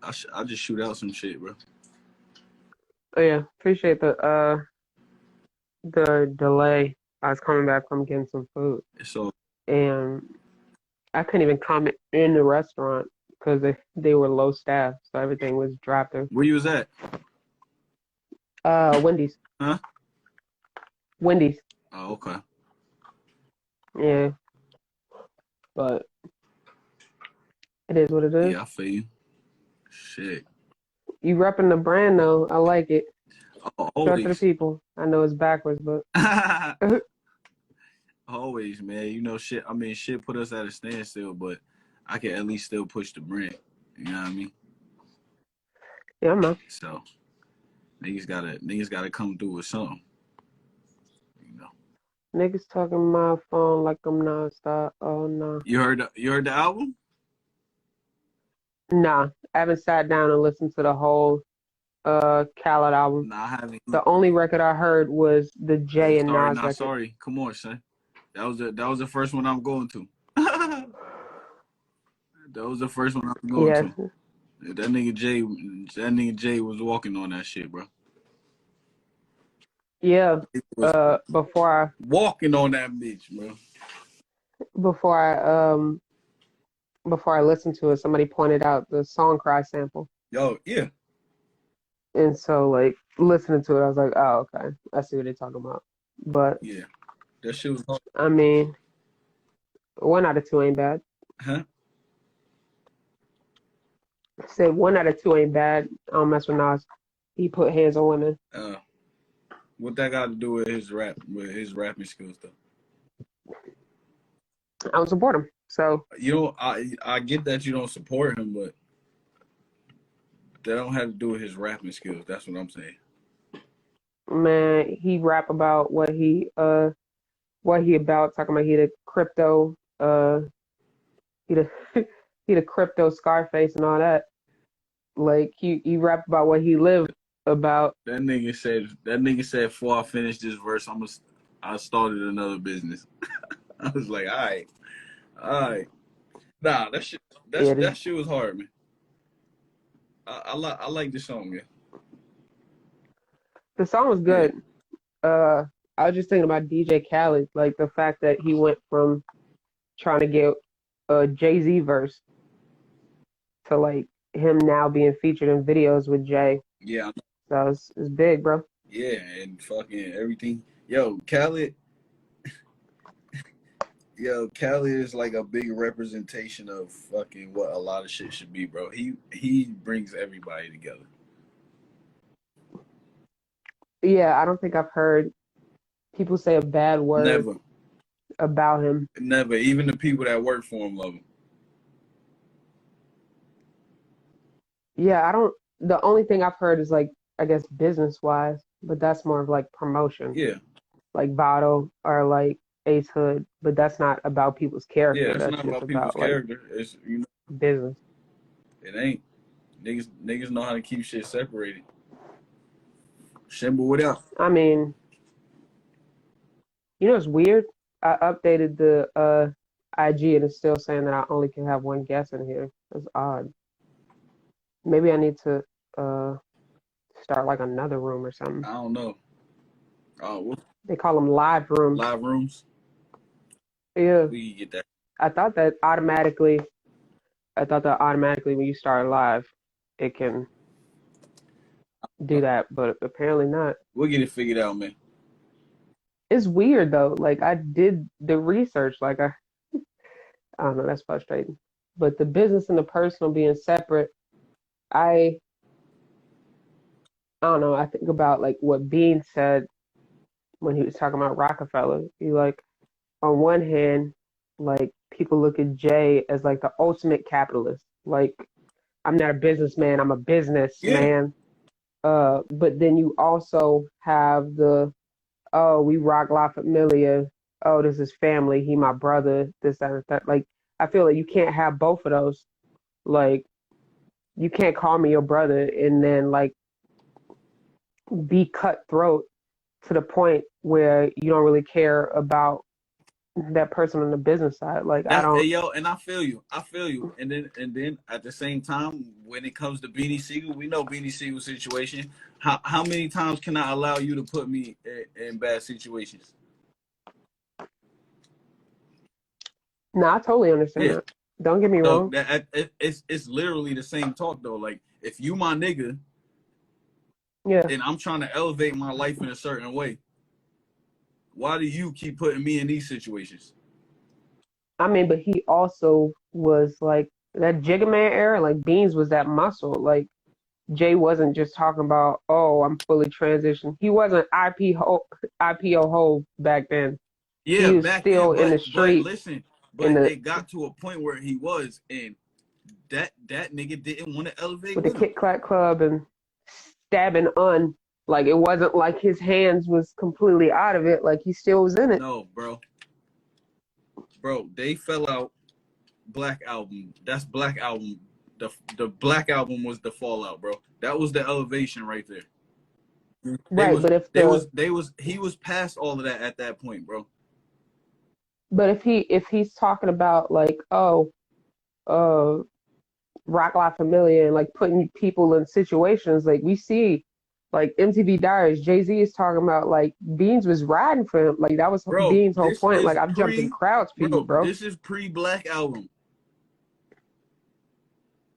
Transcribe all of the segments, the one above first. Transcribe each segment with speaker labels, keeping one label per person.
Speaker 1: I just shoot out some shit, bro.
Speaker 2: Oh yeah, appreciate the delay. I was coming back from getting some food,
Speaker 1: So
Speaker 2: and I couldn't even come in the restaurant because they were low staff, so everything was dropped.
Speaker 1: where you was at?
Speaker 2: Wendy's.
Speaker 1: Huh?
Speaker 2: Wendy's.
Speaker 1: Oh, okay.
Speaker 2: Yeah, but it is what it is.
Speaker 1: Yeah, I feel you. Shit.
Speaker 2: You repping the brand though. I like it.
Speaker 1: Oh,
Speaker 2: Shout out to the
Speaker 1: always.
Speaker 2: people. I know it's backwards, but
Speaker 1: Always, man. You know, shit. I mean, shit put us at a standstill, but I can at least still push the brand. You know what I mean?
Speaker 2: yeah, man.
Speaker 1: So niggas gotta come through with something. You know.
Speaker 2: Niggas talking my phone like I'm nonstop. Oh no.
Speaker 1: You heard the album?
Speaker 2: Nah, I haven't sat down and listened to the whole Khaled album.
Speaker 1: Nah, I haven't.
Speaker 2: The only record I heard was the Jay and
Speaker 1: Sorry,
Speaker 2: Nas
Speaker 1: not
Speaker 2: record.
Speaker 1: sorry. Come on, son. That was the first one I'm going to. That was the first one I'm going to. That nigga Jay was walking on that shit, bro.
Speaker 2: Yeah. Before
Speaker 1: Walking on that bitch, bro.
Speaker 2: before I listened to it, somebody pointed out the Song Cry sample.
Speaker 1: Yo, yeah.
Speaker 2: And so like listening to it, I was like, oh, okay. I see what they're talking about. But
Speaker 1: yeah, that shit was hard.
Speaker 2: I mean, 1 out of 2 ain't bad.
Speaker 1: Huh?
Speaker 2: I said 1 out of 2 ain't bad. I don't mess with Nas. He put hands on women.
Speaker 1: What that got to do with his rapping skills, though?
Speaker 2: I don't support him. So
Speaker 1: I get that you don't support him, but that don't have to do with his rapping skills. That's what I'm saying.
Speaker 2: Man, he rap about what he about, talking about he the crypto he the he the crypto Scarface and all that. Like he rap about what he lived about.
Speaker 1: That nigga said before I finish this verse, I started another business. I was like, all right. Nah, that shit was hard, man. I like the song, man.
Speaker 2: The song was good. Yeah. I was just thinking about DJ Khaled, like the fact that he went from trying to get a Jay-Z verse to like him now being featured in videos with Jay.
Speaker 1: Yeah.
Speaker 2: So it's big, bro.
Speaker 1: Yeah, and fucking everything. Yo, Khaled is like a big representation of fucking what a lot of shit should be, bro. He brings everybody together.
Speaker 2: Yeah, I don't think I've heard people say a bad word about him.
Speaker 1: Never. Even the people that work for him love him.
Speaker 2: Yeah, the only thing I've heard is like, I guess business wise, but that's more of like promotion.
Speaker 1: Yeah.
Speaker 2: Like Bottle or like Ace Hood, but that's not about people's character.
Speaker 1: Yeah, it's not about people's character. It's
Speaker 2: business.
Speaker 1: It ain't. Niggas know how to keep shit separated. Shamel, what else?
Speaker 2: I mean, you know it's weird? I updated the IG and it's still saying that I only can have one guest in here. That's odd. Maybe I need to start like another room or something.
Speaker 1: I don't know.
Speaker 2: They call them live rooms.
Speaker 1: Live rooms?
Speaker 2: Yeah.
Speaker 1: We can get that.
Speaker 2: I thought that automatically when you start live, it can do that, but apparently not.
Speaker 1: We'll get it figured out, man.
Speaker 2: It's weird though. Like I did the research. Like I don't know. That's frustrating. But the business and the personal being separate, I don't know. I think about like what Bean said when he was talking about Rockefeller. He like, on one hand, like people look at Jay as like the ultimate capitalist. Like, I'm not a businessman, I'm a businessman. Yeah. But then you also have we rock La Familia. Oh, this is family. He my brother. This, that, and that. Like, I feel like you can't have both of those. Like, you can't call me your brother and then like be cutthroat to the point where you don't really care about that person on the business side. Like I
Speaker 1: Hey,
Speaker 2: don't.
Speaker 1: yo, and I feel you. And then at the same time, when it comes to Beanie Siegel, we know Beanie Siegel's situation. How many times can I allow you to put me in bad situations?
Speaker 2: No, I totally understand
Speaker 1: Yeah.
Speaker 2: that. Don't get me
Speaker 1: So
Speaker 2: wrong.
Speaker 1: it's literally the same talk though. Like if you my nigga,
Speaker 2: Yeah.
Speaker 1: and I'm trying to elevate my life in a certain way, why do you keep putting me in these situations?
Speaker 2: I mean, but he also was like that Jigga Man era. Like Beans was that muscle. Like Jay wasn't just talking about, oh, I'm fully transitioned. He wasn't IPO Hov back then.
Speaker 1: Yeah,
Speaker 2: He was
Speaker 1: back then,
Speaker 2: still in the
Speaker 1: but
Speaker 2: streets
Speaker 1: listen,
Speaker 2: in
Speaker 1: but
Speaker 2: the
Speaker 1: it got to a point where he was, and that nigga didn't want to elevate
Speaker 2: with the
Speaker 1: with him.
Speaker 2: Kit Kat Club and stabbing on. Like it wasn't like his hands was completely out of it. Like he still was in it.
Speaker 1: No, bro, they fell out. Black album, that's Black album. The Black album was the fallout, bro. That was the elevation right there.
Speaker 2: Right, but if the
Speaker 1: He was past all of that at that point, bro.
Speaker 2: but if he's talking about like, oh, uh Rock La Familia and like putting people in situations like we see like MTV Diaries, Jay-Z is talking about like Beans was riding for him. Like that was
Speaker 1: Bro,
Speaker 2: Beans' whole
Speaker 1: this
Speaker 2: point.
Speaker 1: is
Speaker 2: Like I've jumped in crowds for you, bro.
Speaker 1: this is pre-Black album.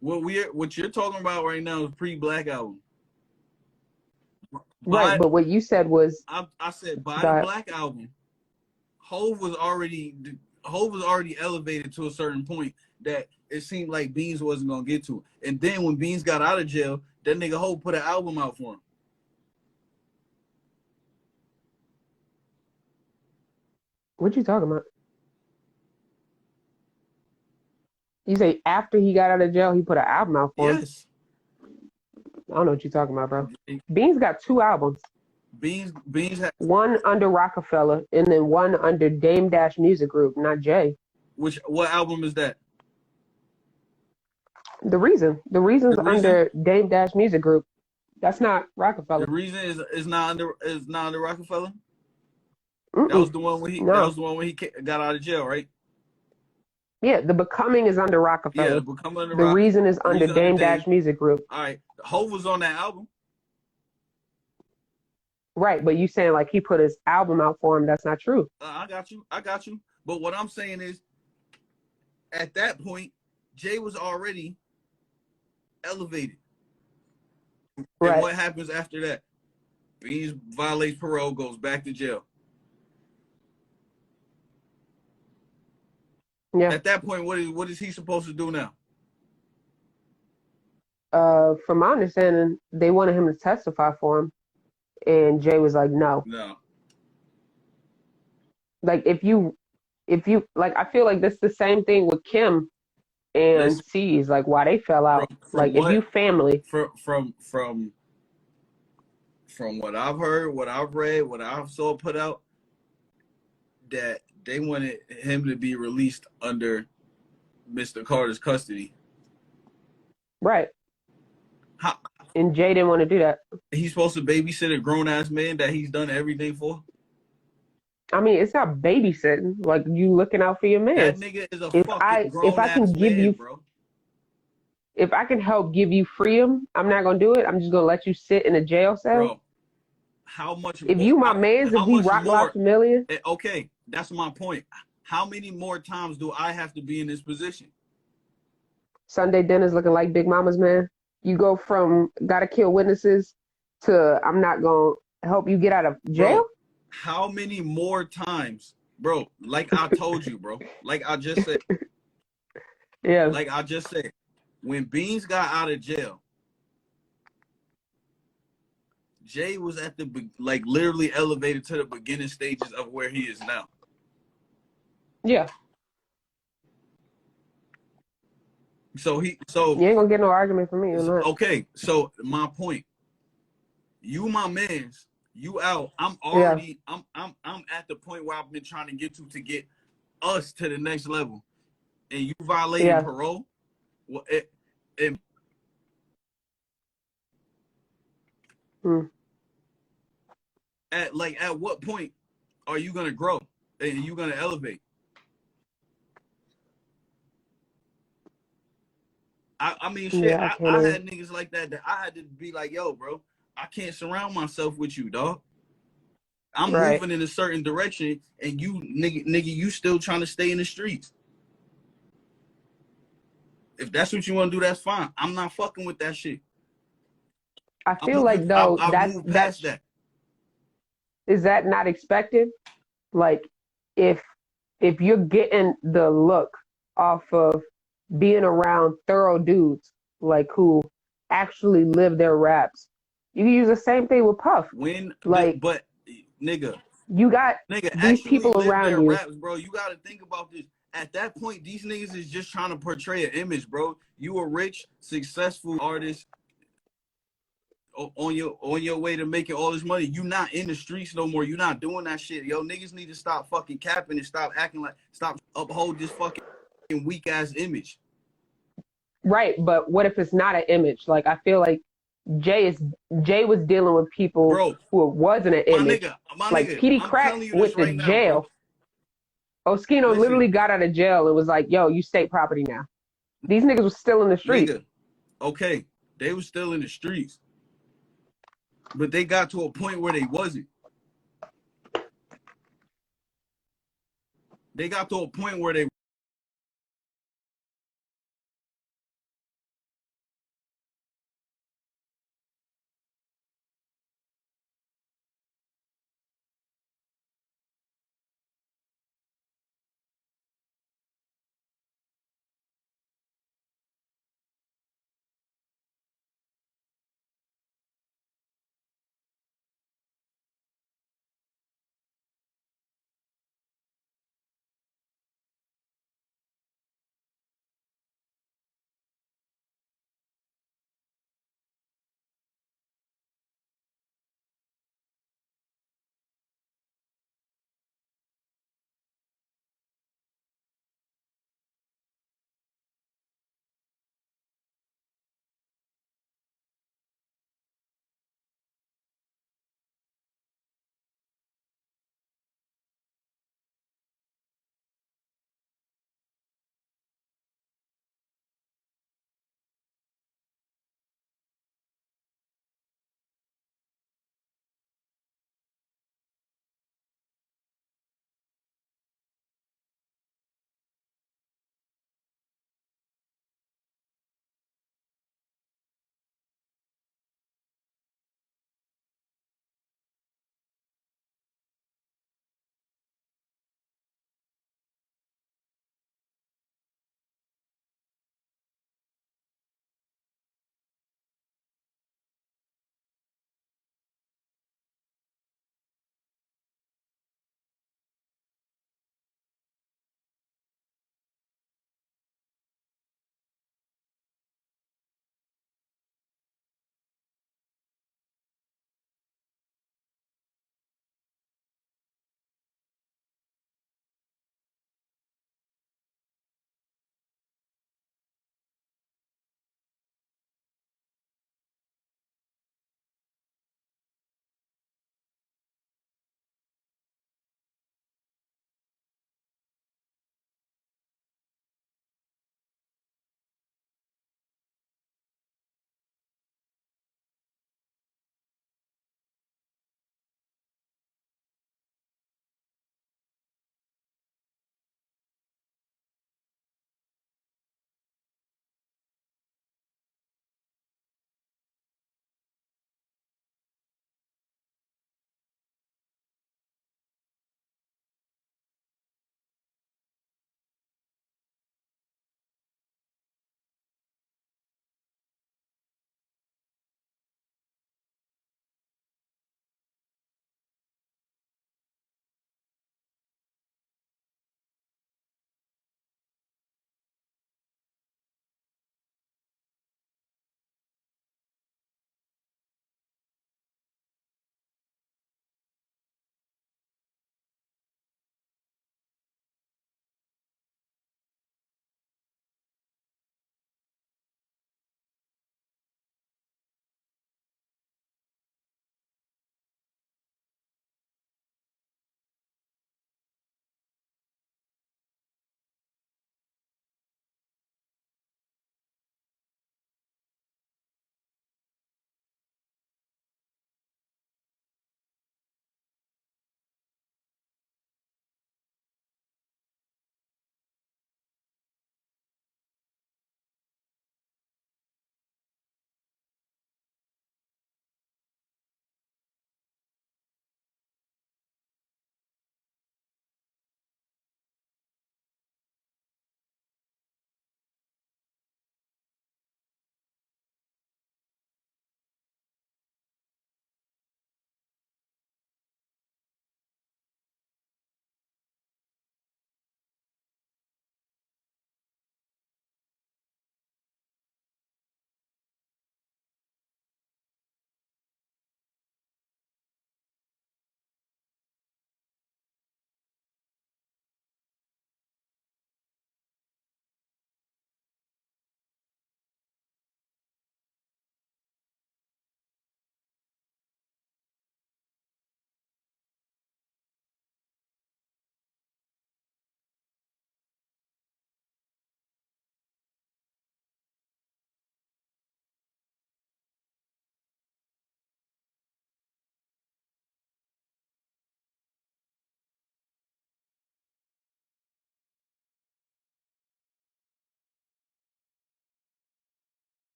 Speaker 1: What you're talking about right now is pre-Black album.
Speaker 2: Right,
Speaker 1: By
Speaker 2: but what you said was
Speaker 1: I said by the
Speaker 2: that
Speaker 1: Black album, Hov was already elevated to a certain point that it seemed like Beans wasn't gonna get to. And then when Beans got out of jail, that nigga Hov put an album out for him.
Speaker 2: what you talking about? You say after he got out of jail, he put an album out for him.
Speaker 1: Yes.
Speaker 2: I don't know what you're talking about, bro. Beans got two albums.
Speaker 1: Beans had
Speaker 2: One under Rockefeller and then one under Dame Dash Music Group, not Jay.
Speaker 1: what album is that?
Speaker 2: The reason's
Speaker 1: The reason
Speaker 2: under Dame Dash Music Group. That's not
Speaker 1: the
Speaker 2: Rockefeller.
Speaker 1: reason is not under Rockefeller. That
Speaker 2: Mm-mm.
Speaker 1: was the one
Speaker 2: No.
Speaker 1: when he got out of jail, right?
Speaker 2: Yeah, The Becoming is under
Speaker 1: Yeah, the
Speaker 2: Rockefeller.
Speaker 1: Become Under
Speaker 2: The
Speaker 1: Rock.
Speaker 2: Reason is under
Speaker 1: Reason under
Speaker 2: Dame
Speaker 1: Dame.
Speaker 2: Dash Music Group.
Speaker 1: All right, Hov was on that album.
Speaker 2: Right, but you saying like he put his album out for him, that's not true.
Speaker 1: I got you. But what I'm saying is, at that point, Jay was already elevated.
Speaker 2: Right.
Speaker 1: And what happens after that? Beans violates parole, goes back to jail.
Speaker 2: Yeah.
Speaker 1: At that point, what is he supposed to do now?
Speaker 2: From my understanding, they wanted him to testify for him, and Jay was like, no.
Speaker 1: No.
Speaker 2: Like if you like, I feel like that's the same thing with Kim and C's, like why they fell out. Like if you family.
Speaker 1: From what I've heard, what I've read, what I've saw put out, that they wanted him to be released under Mr. Carter's custody.
Speaker 2: Right.
Speaker 1: How?
Speaker 2: And Jay didn't want to do that.
Speaker 1: He's supposed to babysit a grown-ass man that he's done everything for?
Speaker 2: I mean, it's not babysitting. Like you looking out for your man.
Speaker 1: That nigga is a fucking grown-ass man, bro.
Speaker 2: If I can help give you freedom, I'm not gonna do it. I'm just gonna let you sit in a jail cell.
Speaker 1: Bro, how much?
Speaker 2: If you my man's, if we rock La Familia.
Speaker 1: Okay, that's my point. How many more times do I have to be in this position?
Speaker 2: Sunday dinners looking like Big Mama's man. You go from gotta kill witnesses to I'm not gonna help you get out of jail.
Speaker 1: Bro, how many more times, bro? Like I told you, bro. Like I just said.
Speaker 2: Yeah.
Speaker 1: Like I just said. When Beans got out of jail, Jay was at the literally elevated to the beginning stages of where he is now.
Speaker 2: Yeah.
Speaker 1: So
Speaker 2: you ain't gonna get no argument from me.
Speaker 1: Okay, so my point, you my man's, you out. I'm already I'm at the point where I've been trying to get us to the next level, and you violating parole. Well, at what point are you gonna grow and you gonna elevate? I mean, shit.
Speaker 2: Yeah, I can't
Speaker 1: I
Speaker 2: even.
Speaker 1: had niggas like that I had to be like, yo, bro, I can't surround myself with you, dog. I'm
Speaker 2: Right.
Speaker 1: moving in a certain direction, and you, nigga, you still trying to stay in the streets. If that's what you want to do, that's fine. I'm not fucking with that shit.
Speaker 2: I feel like though
Speaker 1: I've moved past that.
Speaker 2: Is that not expected? Like if you're getting the look off of being around thorough dudes like who actually live their raps, you can use the same thing with Puff. Like
Speaker 1: But nigga,
Speaker 2: you got these
Speaker 1: actually
Speaker 2: people
Speaker 1: live
Speaker 2: around
Speaker 1: their
Speaker 2: you.
Speaker 1: raps, bro. You got to think about this. At that point, these niggas is just trying to portray an image, bro. You a rich, successful artist on your way to making all this money. You not in the streets no more. You not doing that shit. Yo, niggas need to stop fucking capping and stop acting like, stop uphold this fucking weak ass image.
Speaker 2: Right, but what if it's not an image? Like I feel like Jay was dealing with people
Speaker 1: Bro,
Speaker 2: who it wasn't an image.
Speaker 1: my
Speaker 2: Like
Speaker 1: nigga,
Speaker 2: Petey
Speaker 1: I'm
Speaker 2: Crack
Speaker 1: telling you this
Speaker 2: went to
Speaker 1: right now, bro.
Speaker 2: jail. Oskino
Speaker 1: Listen,
Speaker 2: literally got out of jail and was like, "Yo, you state property now." These niggas was still in the streets.
Speaker 1: nigga, okay, they was still in the streets, but they got to a point where they wasn't. They got to a point where they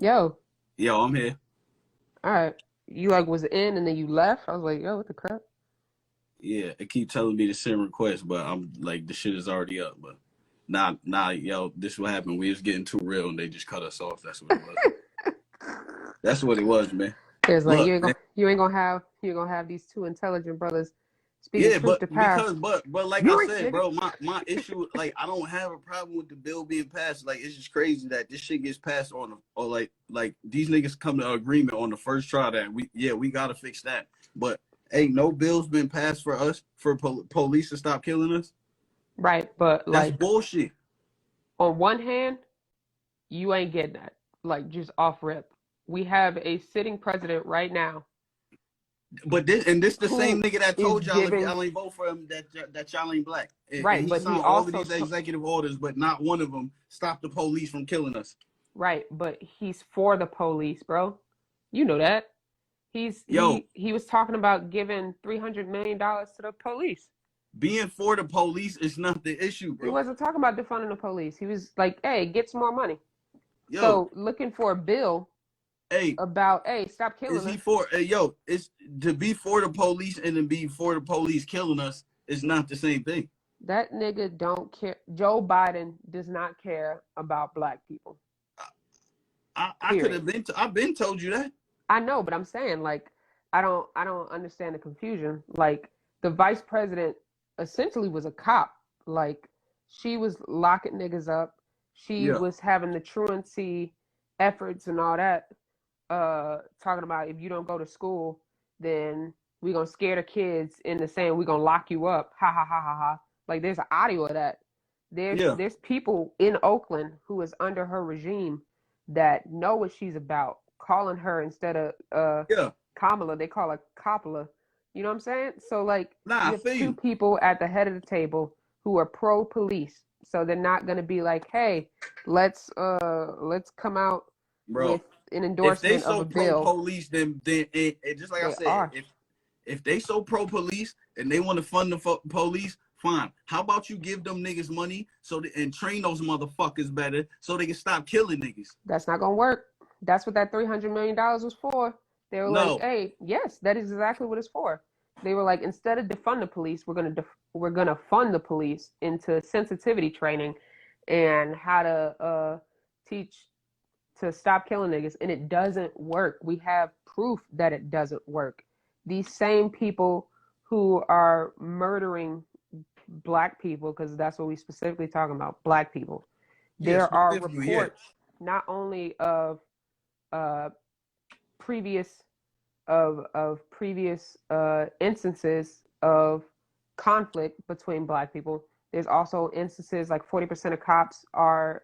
Speaker 2: Yo.
Speaker 1: Yo, I'm here.
Speaker 2: All right. You like was in and then you left? I was like, yo, what the crap?
Speaker 1: Yeah, it keep telling me to send requests, but I'm like, the shit is already up. But yo, this is what happened. We was getting too real and they just cut us off. That's what it was. That's what it was, man.
Speaker 2: It's like
Speaker 1: Look, man.
Speaker 2: you ain't gonna have these two intelligent brothers speaking
Speaker 1: Yeah,
Speaker 2: truth
Speaker 1: but
Speaker 2: to power.
Speaker 1: like I
Speaker 2: You rich,
Speaker 1: said,
Speaker 2: nigga.
Speaker 1: bro, my issue, like, I don't have a problem with the bill being passed. Like, it's just crazy that this shit gets passed on, or like these niggas come to an agreement on the first try that we gotta fix that. But ain't no bills been passed for us for police to stop killing us.
Speaker 2: Right, but
Speaker 1: That's
Speaker 2: like
Speaker 1: bullshit.
Speaker 2: on one hand, you ain't getting that. Like just off rip. We have a sitting president right now.
Speaker 1: But this the same nigga that
Speaker 2: is
Speaker 1: told y'all if
Speaker 2: giving
Speaker 1: y'all ain't vote for him that y'all ain't black.
Speaker 2: right,
Speaker 1: And he
Speaker 2: but he
Speaker 1: signed all of
Speaker 2: also
Speaker 1: these executive orders, but not one of them stopped the police from killing us.
Speaker 2: right, but he's for the police, bro. You know that.
Speaker 1: Yo,
Speaker 2: He was talking about giving $300 million to the police.
Speaker 1: being for the police is not the issue,
Speaker 2: He
Speaker 1: bro.
Speaker 2: wasn't talking about defunding the police. He was like, "Hey, get some more money."
Speaker 1: Yo,
Speaker 2: So looking for a bill
Speaker 1: hey,
Speaker 2: about, "Hey, stop
Speaker 1: is
Speaker 2: killing
Speaker 1: he
Speaker 2: us."
Speaker 1: for? Yo, it's to be for the police and to be for the police killing us is not the same thing.
Speaker 2: That nigga don't care. Joe Biden does not care about black people.
Speaker 1: I could
Speaker 2: Period.
Speaker 1: have been. I've been told you that.
Speaker 2: I know, but I'm saying like I don't understand the confusion. Like the vice president essentially was a cop. Like she was locking niggas up. She
Speaker 1: Yeah.
Speaker 2: was having the truancy efforts and all that. Talking about if you don't go to school, then we gonna scare the kids into saying we gonna lock you up. Ha ha ha ha ha. Like there's audio of that.
Speaker 1: Yeah.
Speaker 2: There's people in Oakland who is under her regime that know what she's about, calling her instead of
Speaker 1: Yeah.
Speaker 2: Kamala, they call her Coppola. You know what I'm saying? So like
Speaker 1: Nah,
Speaker 2: you
Speaker 1: I
Speaker 2: have
Speaker 1: feel
Speaker 2: two
Speaker 1: you,
Speaker 2: people at the head of the table who are pro police. So they're not gonna be like, hey, let's come out
Speaker 1: bro.
Speaker 2: with an
Speaker 1: If they
Speaker 2: endorsement of
Speaker 1: so
Speaker 2: a
Speaker 1: pro
Speaker 2: bill.
Speaker 1: police, then it just like I
Speaker 2: They
Speaker 1: said,
Speaker 2: are.
Speaker 1: if they so pro police and they want to fund the police, fine. How about you give them niggas money and train those motherfuckers better so they can stop killing niggas?
Speaker 2: That's not gonna work. That's what that $300 million was for. They were like,
Speaker 1: No.
Speaker 2: hey, yes, that is exactly what it's for. They were like, instead of defund the police, we're gonna fund the police into sensitivity training and how to teach to stop killing niggas, and it doesn't work. We have proof that it doesn't work. These same people who are murdering black people, because that's what we specifically talking about, black people.
Speaker 1: Yeah,
Speaker 2: There are
Speaker 1: specifically, yeah.
Speaker 2: reports not only of uh, previous previous instances of conflict between black people. There's also instances like 40% of cops are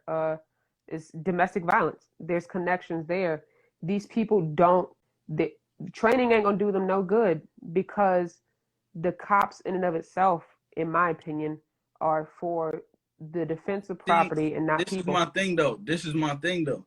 Speaker 2: is domestic violence. There's connections there. These people don't. The training ain't gonna do them no good because the cops in and of itself, in my opinion, are for the defense of
Speaker 1: See,
Speaker 2: property and not
Speaker 1: this is
Speaker 2: people.
Speaker 1: my thing though.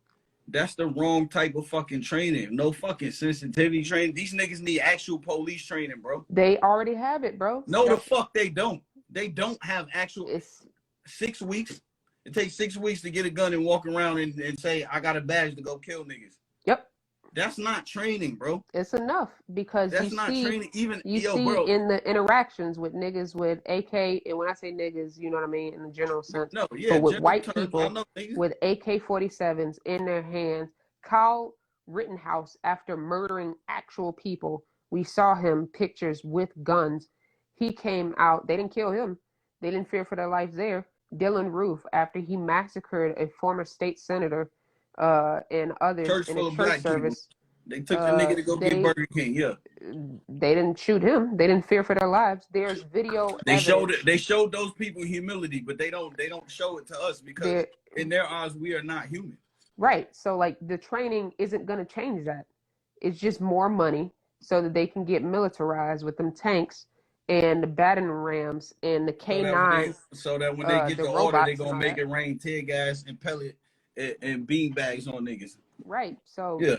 Speaker 1: That's the wrong type of fucking training. No fucking sensitivity training. These niggas need actual police training, bro.
Speaker 2: They already have it, bro.
Speaker 1: No, the fuck they don't. They don't have actual
Speaker 2: It's
Speaker 1: 6 weeks. It takes 6 weeks to get a gun and walk around and say, I got a badge to go kill niggas.
Speaker 2: yep.
Speaker 1: That's not training, bro.
Speaker 2: It's enough because
Speaker 1: That's not training. Even,
Speaker 2: you
Speaker 1: yo,
Speaker 2: see
Speaker 1: bro.
Speaker 2: in the interactions with niggas with AK, and when I say niggas, you know what I mean in the general sense,
Speaker 1: No, yeah,
Speaker 2: but with
Speaker 1: general
Speaker 2: white
Speaker 1: terms, I
Speaker 2: people
Speaker 1: know niggas.
Speaker 2: with AK-47s in their hands. Kyle Rittenhouse, after murdering actual people, we saw him pictures with guns. He came out. They didn't kill him. They didn't fear for their lives there. Dylan Roof, after he massacred a former state senator and others
Speaker 1: Church
Speaker 2: in a
Speaker 1: full of
Speaker 2: church
Speaker 1: black people.
Speaker 2: service,
Speaker 1: They took the nigga to go get
Speaker 2: they
Speaker 1: Burger King, yeah.
Speaker 2: they didn't shoot him. They didn't fear for their lives. There's video evidence.
Speaker 1: They showed those people humility, but they don't show it to us because
Speaker 2: There,
Speaker 1: in their eyes we are not human.
Speaker 2: right. So like the training isn't gonna change that. It's just more money so that they can get militarized with them tanks and the battering rams and the K9,
Speaker 1: So that when they get
Speaker 2: the
Speaker 1: the order, they
Speaker 2: robots and
Speaker 1: gonna
Speaker 2: all
Speaker 1: make
Speaker 2: that.
Speaker 1: it rain tear gas and pellet and bean bags on niggas.
Speaker 2: Right. So
Speaker 1: Yeah.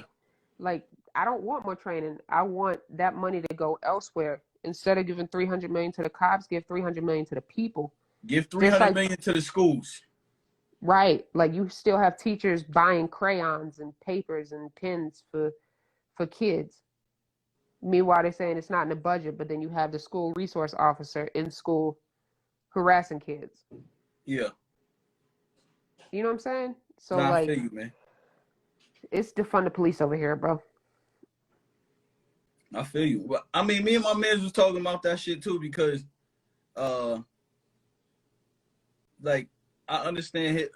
Speaker 2: like I don't want more training. I want that money to go elsewhere. Instead of giving 300 million to the cops, give 300 million to the people.
Speaker 1: Give
Speaker 2: Just
Speaker 1: 300
Speaker 2: like
Speaker 1: million to the schools.
Speaker 2: Right. Like you still have teachers buying crayons and papers and pens for kids. Meanwhile, they're saying it's not in the budget, but then you have the school resource officer in school harassing kids.
Speaker 1: Yeah.
Speaker 2: You know what I'm saying? So
Speaker 1: Nah, I
Speaker 2: like,
Speaker 1: feel you, man.
Speaker 2: it's defund the police over here, bro.
Speaker 1: I feel you. But I mean, me and my man was talking about that shit too because, like I understand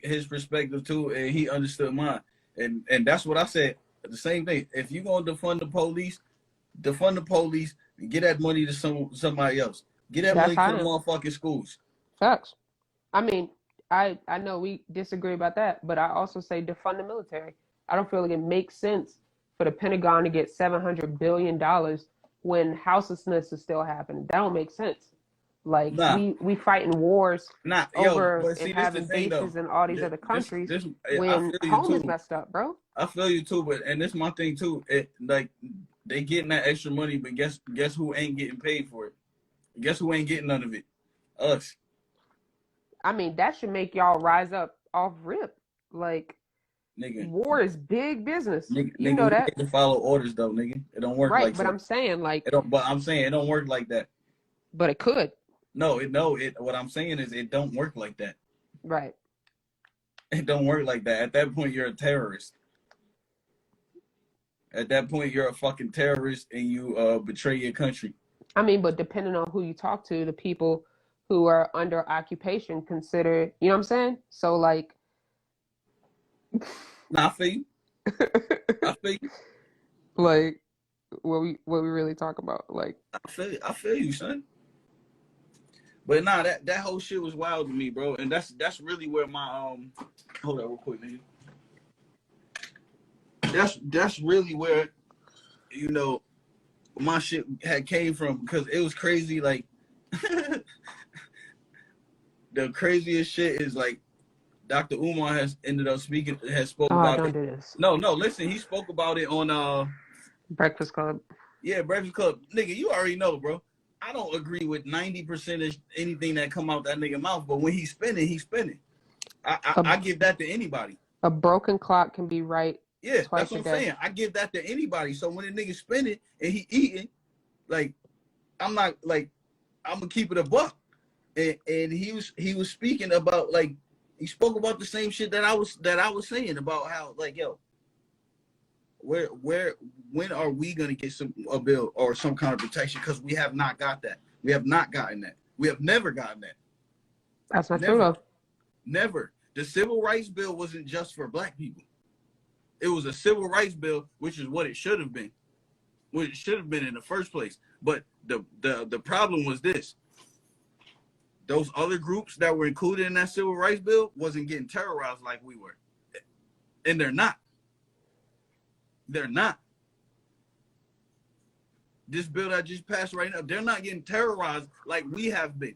Speaker 1: his perspective too, and he understood mine, and that's what I said. The same thing. If you gonna defund the police, and get that money to somebody else. Get that
Speaker 2: That's
Speaker 1: money to
Speaker 2: how I
Speaker 1: the
Speaker 2: am.
Speaker 1: motherfucking schools.
Speaker 2: Facts. I mean, I know we disagree about that, but I also say defund the military. I don't feel like it makes sense for the Pentagon to get $700 billion when houselessness is still happening. That don't make sense. Like
Speaker 1: Nah,
Speaker 2: we fighting wars
Speaker 1: yo,
Speaker 2: over
Speaker 1: but
Speaker 2: and
Speaker 1: see, this the
Speaker 2: having
Speaker 1: thing though.
Speaker 2: bases in all these other countries
Speaker 1: This, I
Speaker 2: when
Speaker 1: feel you
Speaker 2: home is
Speaker 1: too.
Speaker 2: messed up, bro.
Speaker 1: I feel you too, but and this my thing too. It like they getting that extra money, but guess who ain't getting paid for it? Guess who ain't getting none of it? Us.
Speaker 2: I mean, that should make y'all rise up off rip. Like,
Speaker 1: Nigga.
Speaker 2: war is big business. You
Speaker 1: Nigga,
Speaker 2: know
Speaker 1: we
Speaker 2: that.
Speaker 1: need to follow orders though, nigga. It don't work
Speaker 2: Right,
Speaker 1: like
Speaker 2: but
Speaker 1: that.
Speaker 2: I'm saying like,
Speaker 1: I'm saying it don't work like that.
Speaker 2: but it could.
Speaker 1: No. What I'm saying is it don't work like that.
Speaker 2: Right.
Speaker 1: It don't work like that. At that point, you're a terrorist. At that point, you're a fucking terrorist, and you betray your country.
Speaker 2: I mean, but depending on who you talk to, the people who are under occupation consider, you know what I'm saying? So like,
Speaker 1: Nah, I feel you. I feel you.
Speaker 2: like what we really talk about, like.
Speaker 1: I feel you, son. But nah, that whole shit was wild to me, bro. And that's really where my hold on real quick, nigga. That's really where, you know, my shit had came from, because it was crazy. Like the craziest shit is like Dr. Umar has spoke
Speaker 2: Oh,
Speaker 1: about
Speaker 2: don't
Speaker 1: it.
Speaker 2: do this.
Speaker 1: No, listen, he spoke about it on
Speaker 2: Breakfast Club.
Speaker 1: Yeah, Breakfast Club. Nigga, you already know, bro. I don't agree with 90% of anything that come out that nigga mouth, but when he's spinning, he's spinning. I give that to anybody.
Speaker 2: A broken clock can be right
Speaker 1: Yeah,
Speaker 2: twice
Speaker 1: that's
Speaker 2: a
Speaker 1: what I'm
Speaker 2: day.
Speaker 1: saying. I give that to anybody. So when a nigga spinning and he eating, like, I'm not like, I'm gonna keep it a buck. And he was speaking about, like, he spoke about the same shit that I was saying about how, like, yo, when are we gonna get a bill or some kind of protection? Because we have not got that. We have not gotten that. We have never gotten that.
Speaker 2: That's not
Speaker 1: Never.
Speaker 2: true though.
Speaker 1: Never. The civil rights bill wasn't just for black people. It was a civil rights bill, which is what it should have been. What it should have been in the first place. But the problem was this. Those other groups that were included in that civil rights bill wasn't getting terrorized like we were. And they're not. They're not. This bill that just passed right now, they're not getting terrorized like we have been.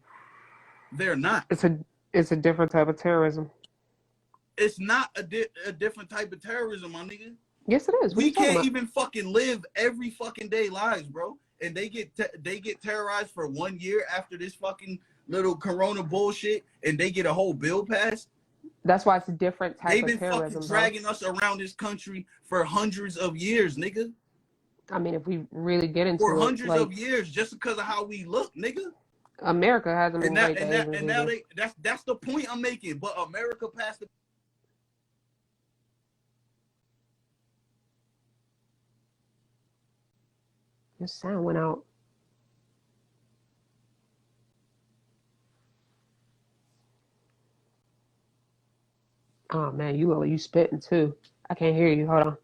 Speaker 1: They're not.
Speaker 2: It's a different type of terrorism.
Speaker 1: It's not a different type of terrorism, my nigga.
Speaker 2: Yes, it is. What
Speaker 1: We can't even fucking live every fucking day lives, bro. And they get terrorized for 1 year after this fucking little corona bullshit, and they get a whole bill passed.
Speaker 2: That's why it's a different type of terrorism.
Speaker 1: They've been fucking dragging us around this country for hundreds of years, nigga.
Speaker 2: I mean, if we really get into
Speaker 1: for
Speaker 2: it,
Speaker 1: hundreds of years, just because of how we look, nigga.
Speaker 2: America hasn't been great.
Speaker 1: And now that's the point I'm making. But America passed the.
Speaker 2: Your sound went out. Oh man, you spitting too. I can't hear you. Hold on.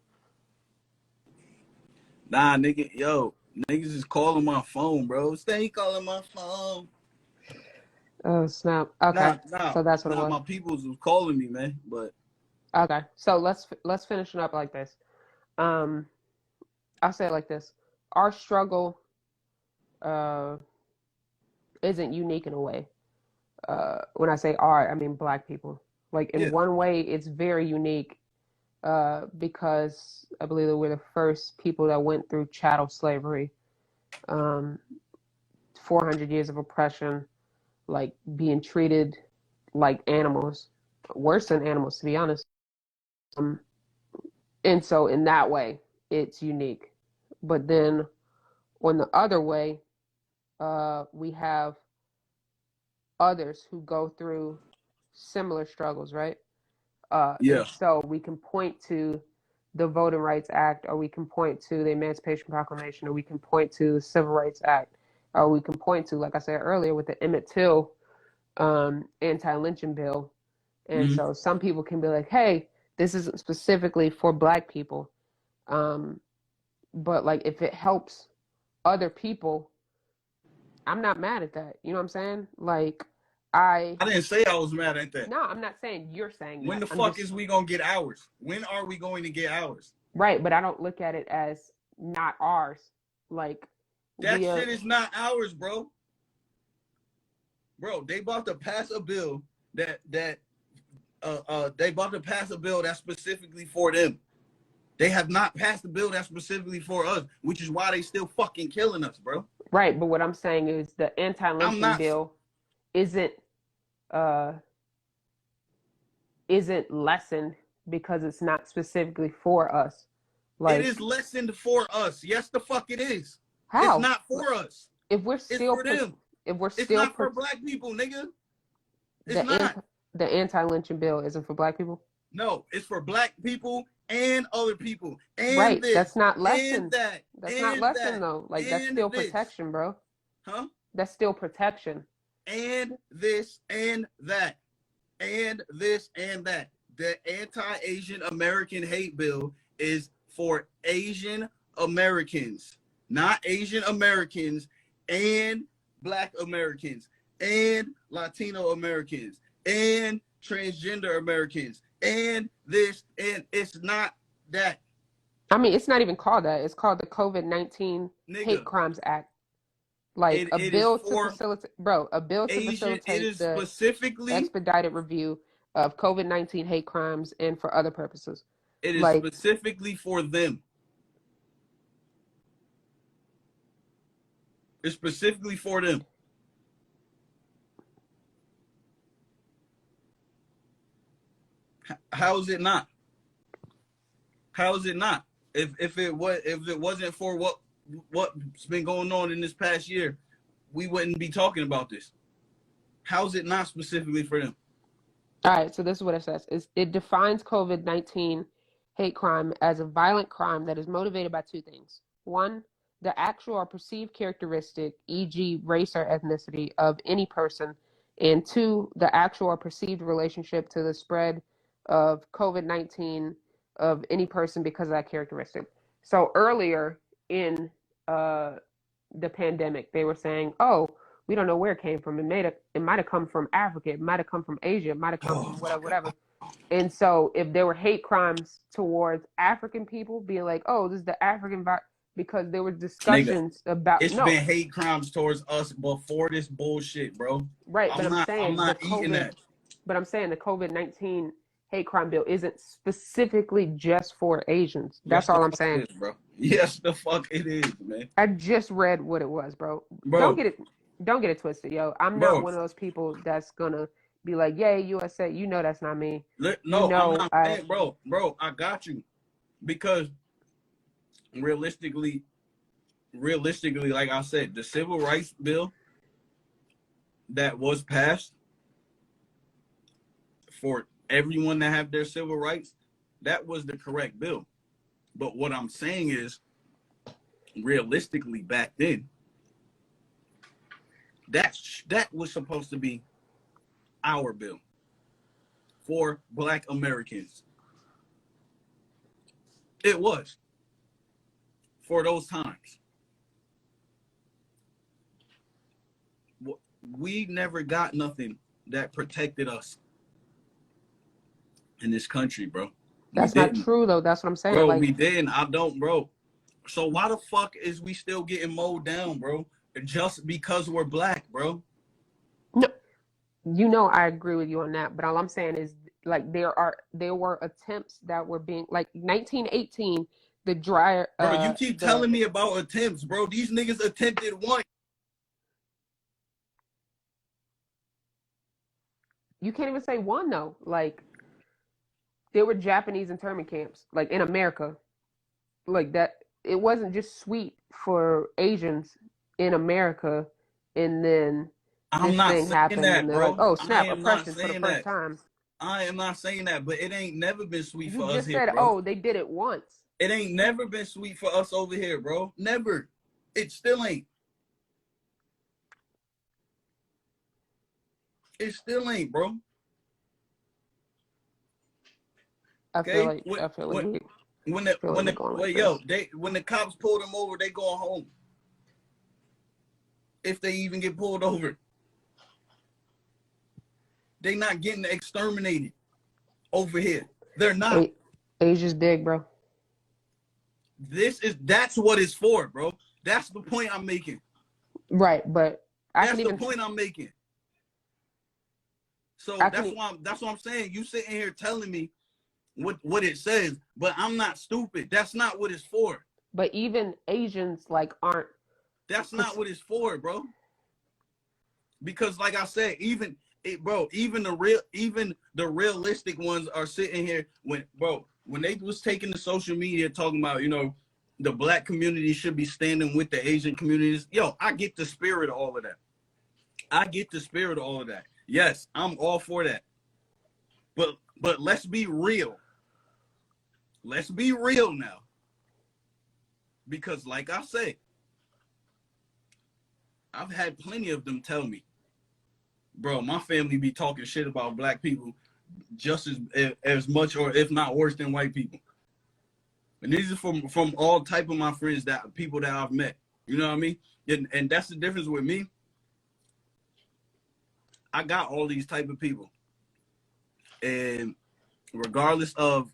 Speaker 1: Nah, nigga, yo, niggas is calling my phone, bro. Stay calling my phone.
Speaker 2: Oh snap. Okay, so that's what it was.
Speaker 1: My peoples was calling me, man. But
Speaker 2: okay, so let's finish it up like this. I'll say it like this: our struggle isn't unique in a way. When I say our, I mean black people. Like in one way, it's very unique because I believe that we're the first people that went through chattel slavery, 400 years of oppression, like being treated like animals worse than animals, to be honest. And so in that way, it's unique. But then on the other way, we have others who go through similar struggles, right?
Speaker 1: Yeah.
Speaker 2: And so we can point to the Voting Rights Act, or we can point to the Emancipation Proclamation, or we can point to the Civil Rights Act, or we can point to, like I said earlier, with the Emmett Till anti-lynching bill. And so some people can be like, hey, this isn't specifically for Black people. But like, if it helps other people, I'm not mad at that. You know what I'm saying? Like, I
Speaker 1: didn't say I was mad at that.
Speaker 2: No, I'm not saying you're saying that.
Speaker 1: When the fuck is we gonna get ours? When are we going to get ours?
Speaker 2: Right, but I don't look at it as not ours. Like,
Speaker 1: that shit is not ours, bro. Bro, they about to pass a bill that's specifically for them. They have not passed a bill that's specifically for us, which is why they still fucking killing us, bro.
Speaker 2: Right, but what I'm saying is the anti-lynching bill isn't lessened because it's not specifically for us.
Speaker 1: Like, it is lessened for us. Yes, the fuck it is.
Speaker 2: How?
Speaker 1: It's not for us.
Speaker 2: If we're still
Speaker 1: it's for them.
Speaker 2: If we're still
Speaker 1: it's not for Black people, nigga. It's not.
Speaker 2: The anti-lynching bill isn't for Black people?
Speaker 1: No, it's for Black people and other people. And
Speaker 2: right,
Speaker 1: this,
Speaker 2: that's not lessened.
Speaker 1: That,
Speaker 2: that's not lessened, though. Like, that's still protection, bro.
Speaker 1: Huh?
Speaker 2: That's still protection.
Speaker 1: And this and that. And this and that. The anti-Asian American hate bill is for Asian Americans, not Asian Americans and Black Americans and Latino Americans and transgender Americans and this, and it's not that.
Speaker 2: I mean, it's not even called that. It's called the COVID-19 Hate Crimes Act. Like, a bill to facilitate, bro, a bill to facilitate the specifically expedited review of COVID-19 hate crimes and for other purposes.
Speaker 1: It is specifically for them. It's specifically for them. How is it not? How is it not? If it wasn't for what's been going on in this past year, we wouldn't be talking about this. How is it not specifically for them?
Speaker 2: All right, so this is what it says. It defines COVID-19 hate crime as a violent crime that is motivated by two things. One, the actual or perceived characteristic, e.g. race or ethnicity, of any person. And two, the actual or perceived relationship to the spread of COVID-19 of any person because of that characteristic. So earlier in the pandemic, they were saying, oh, we don't know where it came from. It might have come from Africa. It might have come from Asia. It might have come from whatever. And so if there were hate crimes towards African people, being like, oh, this is the African virus, because there were discussions about...
Speaker 1: It's been hate crimes towards us before this bullshit, bro.
Speaker 2: Right, but
Speaker 1: I'm not eating that.
Speaker 2: But I'm saying the COVID-19 hate crime bill isn't specifically just for Asians. That's all I'm saying.
Speaker 1: It is, bro. Yes, the fuck it is, man.
Speaker 2: I just read what it was, bro. Don't get it twisted, yo. I'm not one of those people that's gonna be like, yay, USA. You know that's not me.
Speaker 1: No, I'm not, bro, I got you. Because realistically, like I said, the civil rights bill that was passed for everyone to have their civil rights, that was the correct bill. But what I'm saying is, realistically, back then, that was supposed to be our bill for Black Americans. It was for those times. We never got nothing that protected us in this country, bro.
Speaker 2: That's not true, though. That's what I'm saying.
Speaker 1: Bro, we didn't. I don't, bro. So why the fuck is we still getting mowed down, bro? Just because we're Black, bro?
Speaker 2: No, you know I agree with you on that. But all I'm saying is, like, there were attempts that were being, like, 1918, the dryer.
Speaker 1: Bro, you keep telling me about attempts, bro. These niggas attempted one.
Speaker 2: you can't even say one though. Like there were Japanese internment camps, like in America, like that. It wasn't just sweet for Asians in America, and then
Speaker 1: I'm
Speaker 2: this
Speaker 1: not
Speaker 2: thing
Speaker 1: saying
Speaker 2: happened, and
Speaker 1: that,
Speaker 2: they're like,
Speaker 1: bro.
Speaker 2: "Oh
Speaker 1: I
Speaker 2: snap,
Speaker 1: am not
Speaker 2: oppression for the
Speaker 1: saying
Speaker 2: first
Speaker 1: that.
Speaker 2: time."
Speaker 1: I am not saying that, but it ain't never been sweet
Speaker 2: You
Speaker 1: for us
Speaker 2: just
Speaker 1: here,
Speaker 2: said,
Speaker 1: bro.
Speaker 2: "Oh, they did it once."
Speaker 1: It ain't never been sweet for us over here, bro. Never. It still ain't. It still ain't, bro. Okay?
Speaker 2: I feel like we
Speaker 1: When
Speaker 2: we're
Speaker 1: the
Speaker 2: going
Speaker 1: well,
Speaker 2: like
Speaker 1: yo,
Speaker 2: this.
Speaker 1: when the cops pull them over, they going home. If they even get pulled over. They not getting exterminated over here. They're not.
Speaker 2: Asia's big, bro.
Speaker 1: That's what it's for, bro. That's the point I'm making.
Speaker 2: Right, but
Speaker 1: That's the point I'm making. So that's what I'm saying. You sitting here telling me what it says, but I'm not stupid. That's not what it's for.
Speaker 2: But even Asians like aren't.
Speaker 1: That's not what it's for, bro. Because like I said, even the realistic ones are sitting here when they was taking the social media talking about, the black community should be standing with the Asian communities. Yo, I get the spirit of all of that. Yes, I'm all for that. But let's be real. Let's be real now. Because like I say, I've had plenty of them tell me, bro, my family be talking shit about black people just as much or if not worse than white people. And these are from all type of my friends, that people that I've met. You know what I mean? And that's the difference with me. I got all these type of people. And regardless of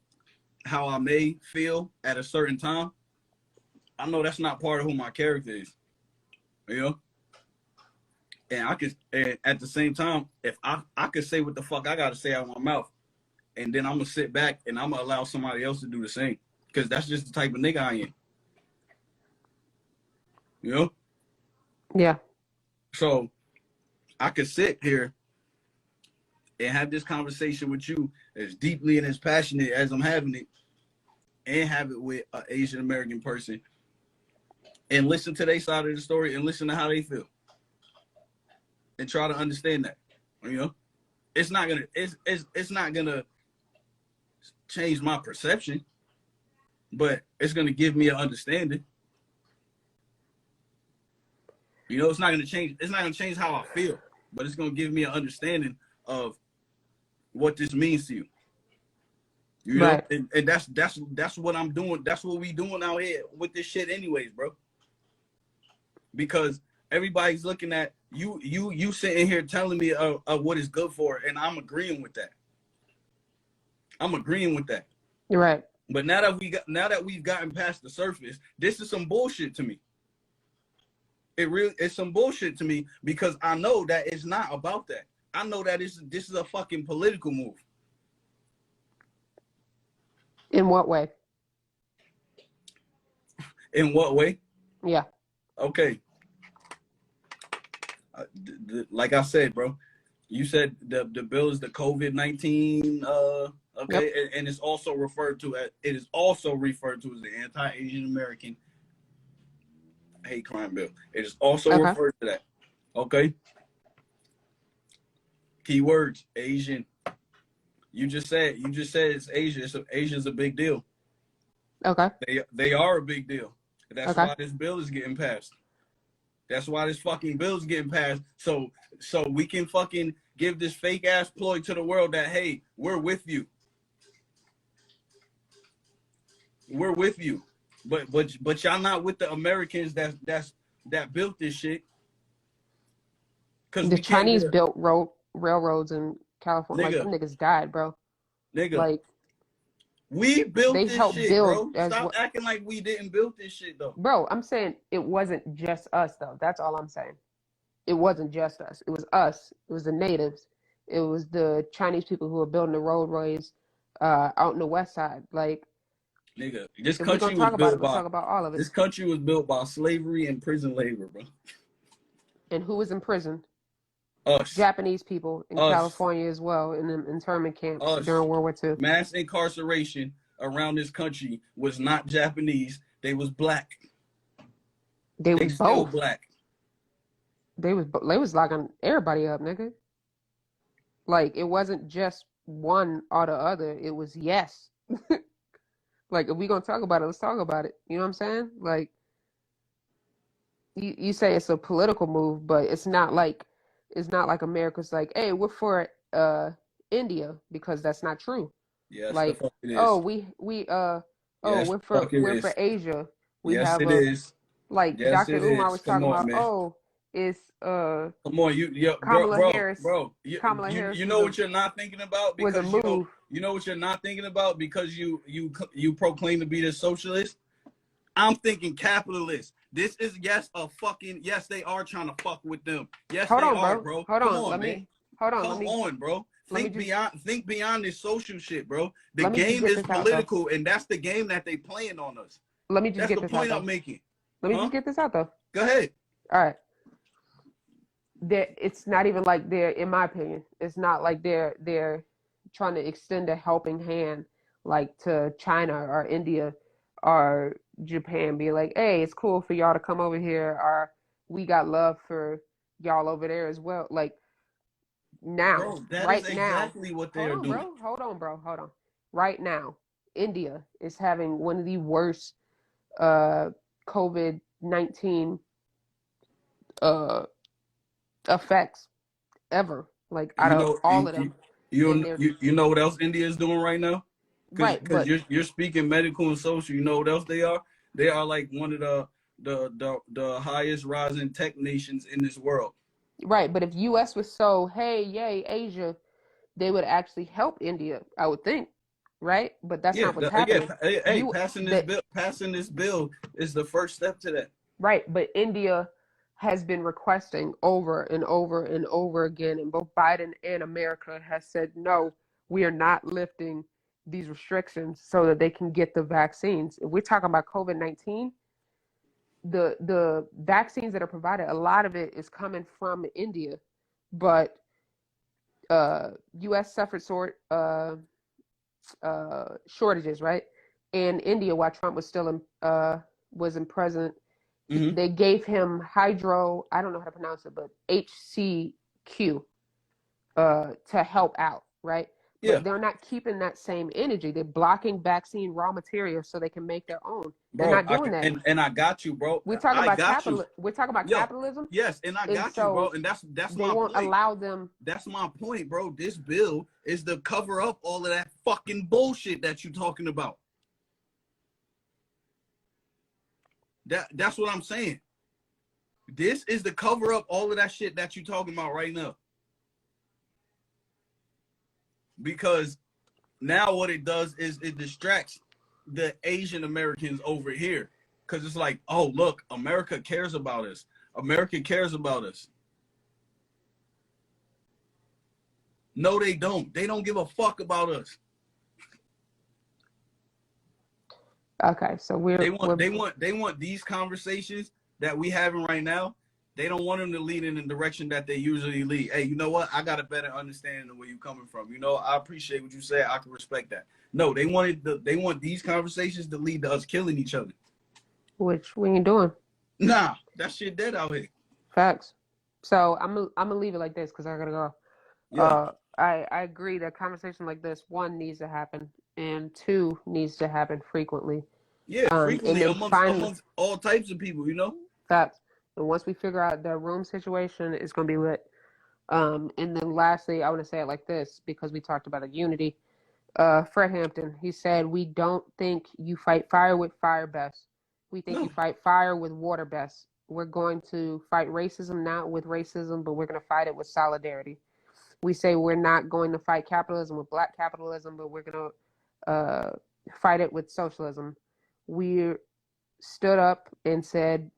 Speaker 1: how I may feel at a certain time, I know that's not part of who my character is. And and at the same time, if I could say what the fuck I gotta say out of my mouth, and then I'm gonna sit back and I'm gonna allow somebody else to do the same. Because that's just the type of nigga I am.
Speaker 2: Yeah.
Speaker 1: So I could sit here and have this conversation with you as deeply and as passionate as I'm having it, and have it with an Asian American person, and listen to their side of the story and listen to how they feel, and try to understand that. It's not gonna change my perception, but it's gonna give me an understanding. It's not gonna change how I feel, but it's gonna give me an understanding of what this means to you.
Speaker 2: Right.
Speaker 1: And that's what I'm doing. That's what we doing out here with this shit anyways, bro. Because everybody's looking at you sitting here telling me what is good for it, and I'm agreeing with that.
Speaker 2: You're right.
Speaker 1: But now that we've gotten past the surface, this is some bullshit to me. It's some bullshit to me, because I know that it's not about that. I know that this is a fucking political move.
Speaker 2: In what way?
Speaker 1: In what way?
Speaker 2: Yeah.
Speaker 1: Okay. Like I said, bro, you said the bill is the COVID-19. Okay, yep. And it's also referred to as the Anti-Asian American Hate Crime Bill. It is also referred to that. Okay. Keywords: Asian. You just said it's Asia. Asia's a big deal.
Speaker 2: Okay.
Speaker 1: They are a big deal. That's why this bill is getting passed. That's why this fucking bill is getting passed. So we can fucking give this fake ass ploy to the world that, hey, we're with you. We're with you. But y'all not with the Americans that built this shit.
Speaker 2: The Chinese built railroads in California. Nigga, like, them niggas died, bro.
Speaker 1: Nigga.
Speaker 2: Like,
Speaker 1: we built this shit, bro. Stop acting like we didn't build this shit, though.
Speaker 2: Bro, I'm saying it wasn't just us, though. That's all I'm saying. It wasn't just us. It was us. It was the natives. It was the Chinese people who were building the roadways out in the west side. Like,
Speaker 1: nigga, this country was built by,
Speaker 2: talk about all of it.
Speaker 1: This country was built by slavery and prison labor, bro.
Speaker 2: And who was in prison?
Speaker 1: Us.
Speaker 2: Japanese people in
Speaker 1: Us.
Speaker 2: California as well in the internment camps
Speaker 1: Us.
Speaker 2: during World War II.
Speaker 1: Mass incarceration around this country was not Japanese. They was black.
Speaker 2: They was
Speaker 1: still
Speaker 2: both.
Speaker 1: black.
Speaker 2: They was locking everybody up, nigga. Like, it wasn't just one or the other. It was yes. Like, if we gonna talk about it, let's talk about it. You know what I'm saying? Like, you say it's a political move, but it's not like America's like, hey, we're for India, because that's not true.
Speaker 1: Yes, the
Speaker 2: Like,
Speaker 1: fuck it is.
Speaker 2: oh,
Speaker 1: Yes,
Speaker 2: we're for Asia. We
Speaker 1: yes,
Speaker 2: have
Speaker 1: it is.
Speaker 2: like
Speaker 1: Yes,
Speaker 2: Dr.
Speaker 1: it
Speaker 2: Umar
Speaker 1: is.
Speaker 2: was
Speaker 1: Come
Speaker 2: talking
Speaker 1: on,
Speaker 2: about,
Speaker 1: man.
Speaker 2: oh, it's
Speaker 1: Come on,
Speaker 2: Kamala Harris.
Speaker 1: Kamala Harris. You know what you're not thinking about,
Speaker 2: was a
Speaker 1: because
Speaker 2: move.
Speaker 1: you know what you're not thinking about, because you proclaim to be the socialist. I'm thinking capitalist. This is yes they are trying to fuck with them. Yes,
Speaker 2: Hold
Speaker 1: they
Speaker 2: on,
Speaker 1: are,
Speaker 2: bro.
Speaker 1: bro.
Speaker 2: Hold
Speaker 1: Come
Speaker 2: on.
Speaker 1: on,
Speaker 2: Let
Speaker 1: man.
Speaker 2: me hold on.
Speaker 1: Come on, bro. Think beyond this social shit, bro. The game is political, and that's the game that they playing on us.
Speaker 2: Let me just get
Speaker 1: this
Speaker 2: this out.
Speaker 1: That's the point I'm making.
Speaker 2: Let me just get this out, though.
Speaker 1: Go ahead.
Speaker 2: All right. It's not even like they're, in my opinion, it's not like they're trying to extend a helping hand like to China or India or Japan, be like, hey, it's cool for y'all to come over here, or we got love for y'all over there as well. Like, now,
Speaker 1: bro, that
Speaker 2: right
Speaker 1: is exactly
Speaker 2: now,
Speaker 1: what they're doing.
Speaker 2: Hold on. Right now, India is having one of the worst COVID-19 effects ever. Like, out of all of them.
Speaker 1: You know what else India is doing right now? Because you're speaking medical and social. You know what else they are? They are like one of the highest rising tech nations in this world.
Speaker 2: Right, but if U.S. was so, hey, yay, Asia, they would actually help India, I would think, right? But that's not what's happening.
Speaker 1: Passing this bill is the first step to that.
Speaker 2: Right, but India has been requesting over and over and over again, and both Biden and America has said, no, we are not lifting these restrictions so that they can get the vaccines. If we're talking about COVID-19, the vaccines that are provided, a lot of it is coming from India, but U.S. suffered shortages, right? And India, while Trump was still in president,
Speaker 1: mm-hmm.
Speaker 2: They gave him I don't know how to pronounce it, but HCQ to help out, right?
Speaker 1: Yeah.
Speaker 2: But they're not keeping that same energy. They're blocking vaccine raw materials so they can make their own.
Speaker 1: Bro,
Speaker 2: they're not doing that.
Speaker 1: And I got you, bro.
Speaker 2: We're talking about capital. We're talking about capitalism.
Speaker 1: Yes, and I got you, bro. And that's
Speaker 2: they
Speaker 1: my
Speaker 2: won't
Speaker 1: point.
Speaker 2: allow them.
Speaker 1: That's my point, bro. This bill is to cover up all of that fucking bullshit that you're talking about. That's what I'm saying. This is to cover up all of that shit that you're talking about right now. Because now what it does is it distracts the Asian Americans over here. Because it's like, oh, look, America cares about us. America cares about us. No, they don't. They don't give a fuck about us.
Speaker 2: Okay, so
Speaker 1: they want these conversations that we having right now. They don't want them to lead in the direction that they usually lead. Hey, you know what? I got a better understanding of where you're coming from. You know, I appreciate what you say. I can respect that. No, they want these conversations to lead to us killing each other.
Speaker 2: Which we ain't doing.
Speaker 1: Nah, that shit dead out here.
Speaker 2: Facts. So I'm gonna leave it like this because I gotta go.
Speaker 1: Yeah.
Speaker 2: I agree that conversation like this, one, needs to happen, and two, needs to happen frequently.
Speaker 1: Yeah, frequently amongst all types of people, you know?
Speaker 2: Facts. And once we figure out the room situation, it's going to be lit. And then lastly, I want to say it like this, because we talked about the unity. Fred Hampton, he said, we don't think you fight fire with fire best. We think you fight fire with water best. We're going to fight racism, not with racism, but we're going to fight it with solidarity. We say we're not going to fight capitalism with black capitalism, but we're going to fight it with socialism. We stood up and said,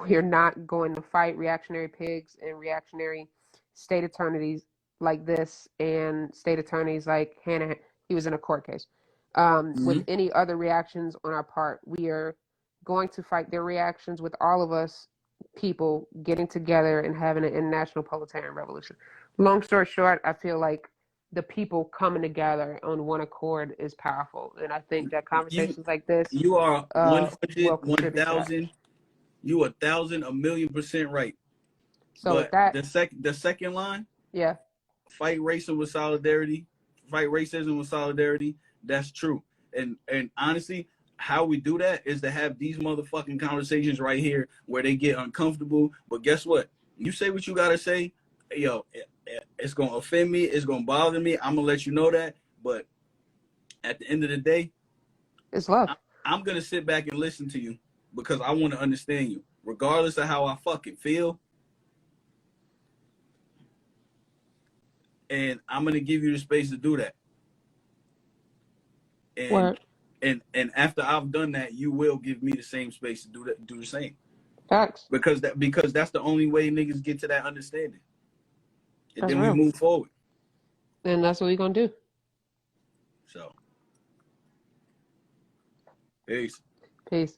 Speaker 2: we're not going to fight reactionary pigs and reactionary state attorneys like this and state attorneys like Hannah. He was in a court case. With any other reactions on our part, we are going to fight their reactions with all of us people getting together and having an international proletarian revolution. Long story short, I feel like the people coming together on one accord is powerful, and I think that
Speaker 1: You
Speaker 2: conversations like this
Speaker 1: you are 100,
Speaker 2: will contribute to that.
Speaker 1: 1,000, you 1,000, 1,000,000% right.
Speaker 2: So with
Speaker 1: But
Speaker 2: that,
Speaker 1: the second line,
Speaker 2: yeah,
Speaker 1: fight racism with solidarity, fight racism with solidarity. That's true. And honestly, how we do that is to have these motherfucking conversations right here where they get uncomfortable. But guess what? You say what you gotta say. Yo, it's gonna offend me. It's gonna bother me. I'm gonna let you know that. But at the end of the day,
Speaker 2: it's love.
Speaker 1: I'm gonna sit back and listen to you because I want to understand you, regardless of how I fucking feel. And I'm gonna give you the space to do that. And
Speaker 2: Word.
Speaker 1: and after I've done that, you will give me the same space to do the same.
Speaker 2: Facts.
Speaker 1: Because that's the only way niggas get to that understanding. And
Speaker 2: That's
Speaker 1: then we
Speaker 2: real.
Speaker 1: move forward.
Speaker 2: And that's what we're gonna do.
Speaker 1: So peace.
Speaker 2: Peace.